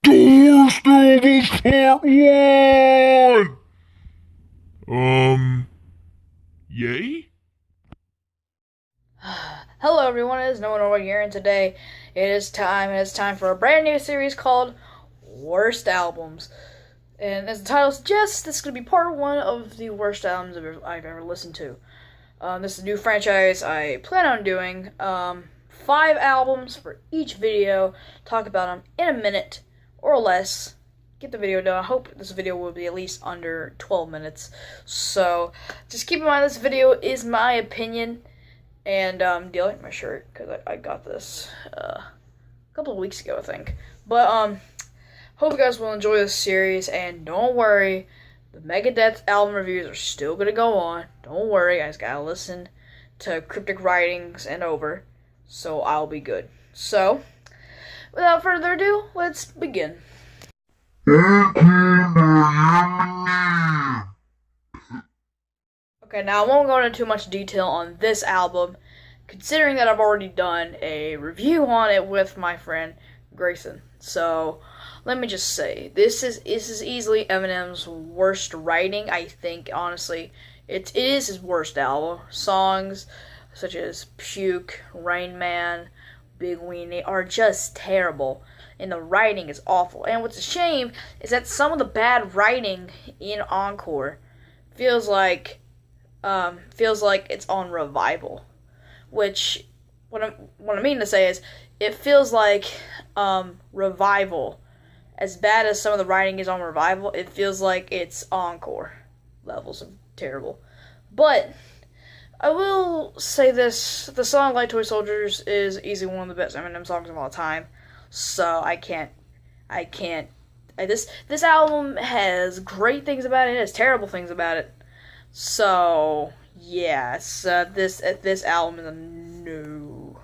Worst Albums Part 1! Yay? Hello everyone, it is No One Over here, and today it's time for a brand new series called Worst Albums. And as the title suggests, this is going to be part one of the worst albums I've ever listened to. This is a new franchise I plan on doing. 5 albums for each video, talk about them in a minute or less. Get the video done. I hope this video will be at least under 12 minutes. So, just keep in mind this video is my opinion. And dealing my shirt because I got this a couple of weeks ago, I think. But hope you guys will enjoy this series, and don't worry, the Megadeth album reviews are still gonna go on. Don't worry, I just gotta listen to Cryptic Writings and over, so I'll be good. So, without further ado, let's begin. Okay, now I won't go into too much detail on this album, considering that I've already done a review on it with my friend Grayson. So, let me just say, this is easily Eminem's worst writing. I think, honestly, it is his worst album. Songs such as Puke, Rain Man, Big Weenie are just terrible, and the writing is awful. And what's a shame is that some of the bad writing in Encore feels like it's on revival, which what I mean to say is it feels like revival, as bad as some of the writing is on revival, it feels like it's Encore levels of terrible. But I will say this: the song "Light Toy Soldiers" is easily one of the best Eminem songs of all time. So this album has great things about it. It has terrible things about it. So, yes, this album is a no.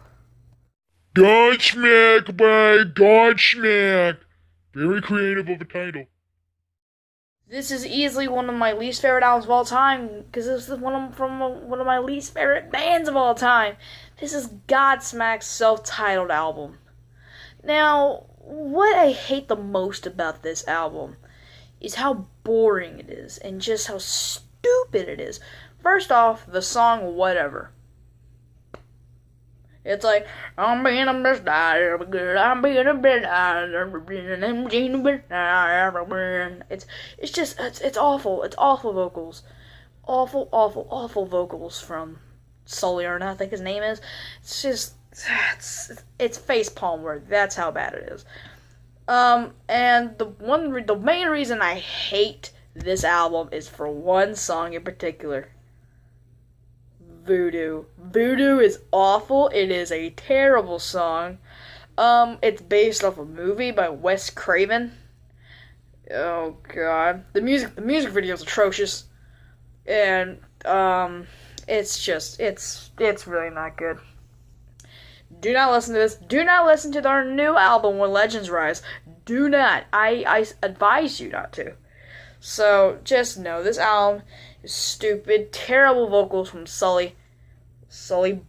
Godsmack by Godsmack! Very creative of a title. This is easily one of my least favorite albums of all time, because this is one of my least favorite bands of all time. This is Godsmack's self-titled album. Now, what I hate the most about this album is how boring it is, and just how stupid it is. First off, the song Whatever. It's like, I'm being a best I ever good, I'm being a best I ever been, I'm being a best I ever been. It's awful. It's awful vocals. Awful vocals from Sully, or I think his name is. It's just, it's facepalm work. That's how bad it is. And the main reason I hate this album is for one song in particular. Voodoo. Voodoo is awful. It is a terrible song. It's based off a movie by Wes Craven. Oh god. The music video is atrocious. And it's really not good. Do not listen to this. Do not listen to their new album When Legends Rise. Do not. I advise you not to. So, just know, this album is stupid, terrible vocals from Sully,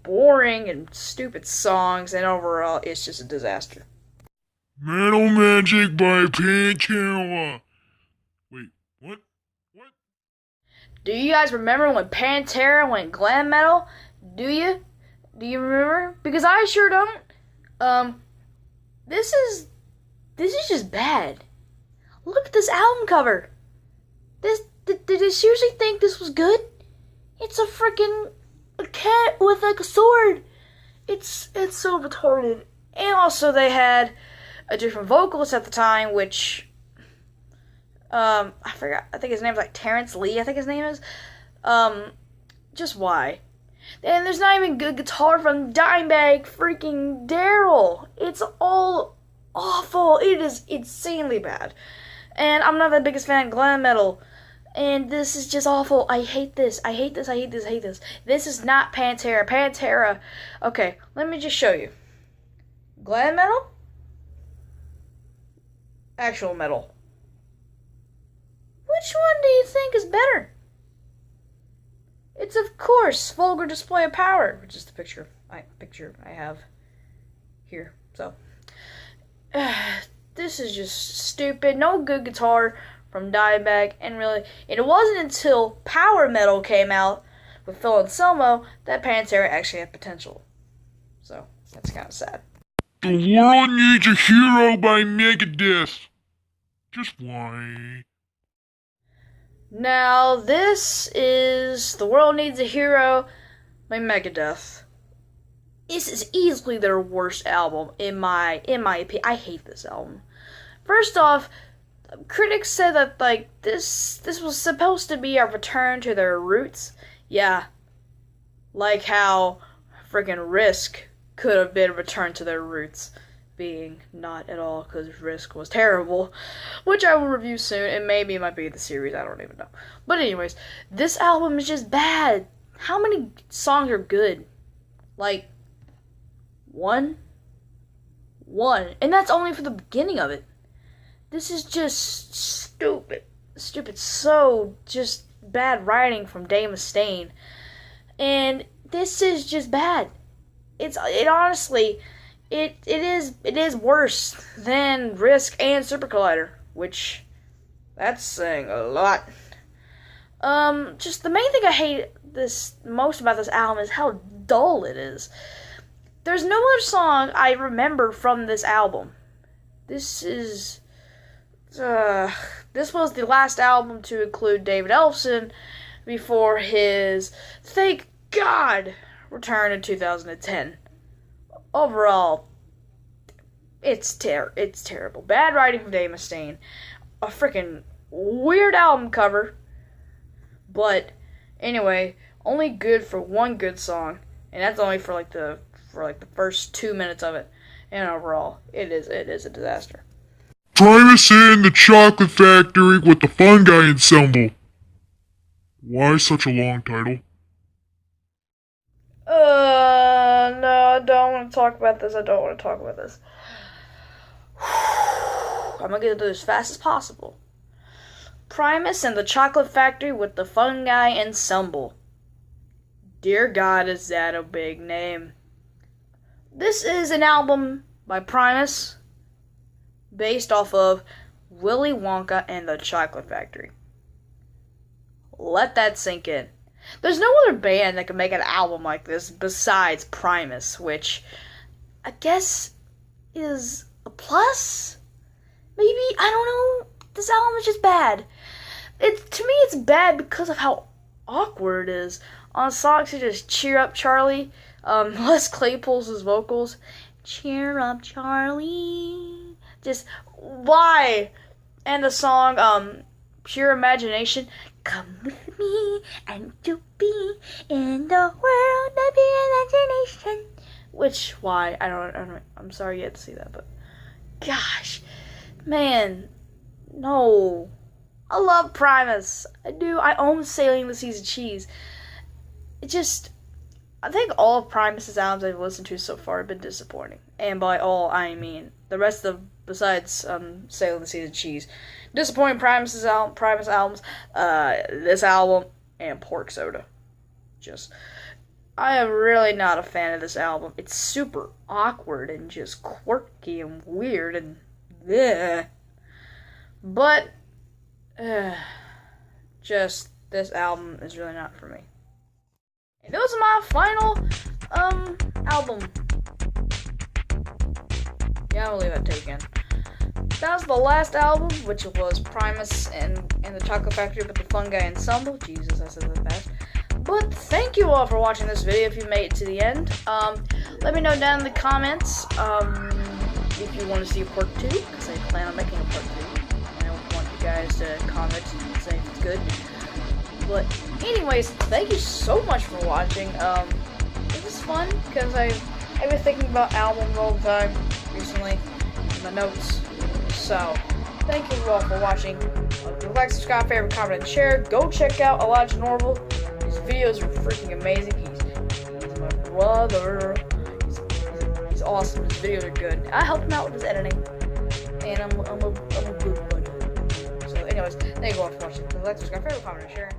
boring and stupid songs, and overall, it's just a disaster. Metal Magic by Pantera. Wait, what? What? Do you guys remember when Pantera went glam metal? Do you? Do you remember? Because I sure don't. This is just bad. Look at this album cover. Did they seriously think this was good? It's a freaking cat with like a sword. It's so retarded. And also they had a different vocalist at the time, which I forgot. I think his name's like Terrence Lee. I think his name is. Just why? And there's not even good guitar from Dimebag freaking Daryl. It's all awful. It is insanely bad. And I'm not the biggest fan of glam metal. And this is just awful. I hate this. I hate this. I hate this. I hate this. This is not Pantera. Pantera. Okay, let me just show you. Glam metal? Actual metal. Which one do you think is better? It's of course Vulgar Display of Power, which is the picture I have here. So this is just stupid. No good guitar from Dimebag, and it wasn't until power metal came out with Phil Anselmo that Pantera actually had potential. So that's kind of sad. The world needs a hero by Megadeth. Just why? Now this is The World Needs a Hero by Megadeth. This is easily their worst album in my opinion. I hate this album. First off, critics said that this was supposed to be a return to their roots. Yeah, like how freaking Risk could have been a return to their roots, being not at all, because Risk was terrible, which I will review soon, and maybe it might be the series, I don't even know. But anyways, this album is just bad. How many songs are good? Like, one, and that's only for the beginning of it. This is just stupid, so just bad writing from Dave Mustaine, and this is just bad. It is worse than Risk and Super Collider, which that's saying a lot. Just the main thing I hate this most about this album is how dull it is. There's no other song I remember from this album. This was the last album to include David Ellefson before his, thank God, return in 2010. Overall, it's terrible. Bad writing from Dave Mustaine. A freaking weird album cover. But anyway, only good for one good song, and that's only for the first 2 minutes of it. And overall, it is a disaster. Primus in the Chocolate Factory with the Fungi Ensemble. Why such a long title? No, I don't want to talk about this. I'm gonna get through as fast as possible. Primus and the Chocolate Factory with the Fungi Ensemble. Dear God, is that a big name? This is an album by Primus based off of Willy Wonka and the Chocolate Factory. Let that sink in. There's no other band that can make an album like this besides Primus, which I guess is a plus? Maybe? I don't know. This album is just bad. To me, it's bad because of how awkward it is. On songs such as Cheer Up Charlie, Les Claypool's vocals, Cheer Up Charlie, just why? And the song, Pure Imagination, come with me and you'll be in the world of your imagination. Which, why? I don't, I'm sorry you had to see that, but gosh, man, no. I love Primus. I do. I own Sailing the Seas of Cheese. I think all of Primus's albums I've listened to so far have been disappointing. And by all, I mean the rest of, besides Sailing the Seas of Cheese. Disappointing Primus albums, this album, and Pork Soda. I am really not a fan of this album. It's super awkward and just quirky and weird and bleh. But, this album is really not for me. And those are my final, album. Yeah, I'll leave that take in. That was the last album, which was Primus and the Chocolate Factory with the Fungi Ensemble. Jesus, I said that fast. But thank you all for watching this video if you made it to the end. Let me know down in the comments, if you want to see a part 2, because I plan on making a part 2. And I want you guys to comment and say if it's good. But anyways, thank you so much for watching. It was fun because I've been thinking about albums all the time recently in my notes. So thank you all for watching. Like, subscribe, favorite, comment, and share. Go check out Elijah Norval. His videos are freaking amazing. He's my brother. He's awesome. His videos are good. I helped him out with his editing, and I'm a good one. So anyways, thank you all for watching. Like, subscribe, favorite, comment, and share.